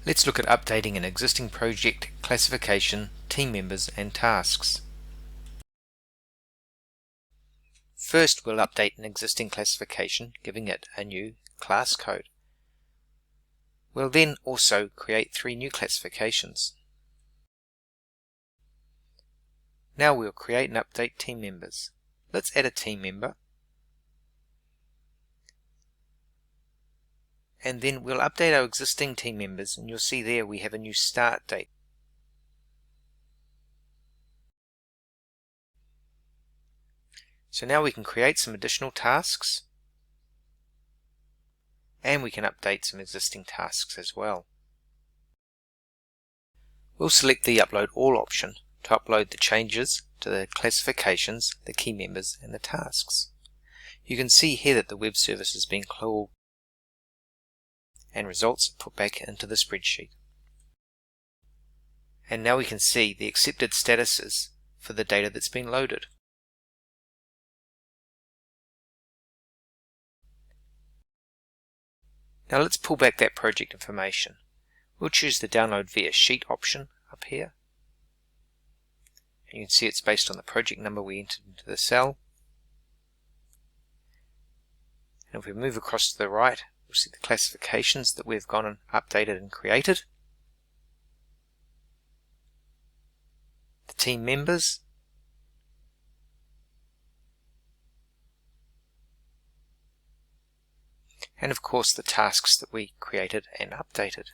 Let's look at updating an existing project classification, team members and tasks. First, we'll update an existing classification, giving it a new class code. We'll then also create 3 new classifications. Now we'll create and update team members. Let's add a team member, and then we'll update our existing team members, and you'll see there we have a new start date. So now we can create some additional tasks, and we can update some existing tasks as well. We'll select the Upload All option to upload the changes to the classifications, the key members and the tasks. You can see here that the web service has been called and results are put back into the spreadsheet. And now we can see the accepted statuses for the data that's been loaded. Now let's pull back that project information. We'll choose the Download via Sheet option up here. And you can see it's based on the project number we entered into the cell. And if we move across to the right, we'll see the classifications that we've gone and updated and created. The team members. And of course the tasks that we created and updated.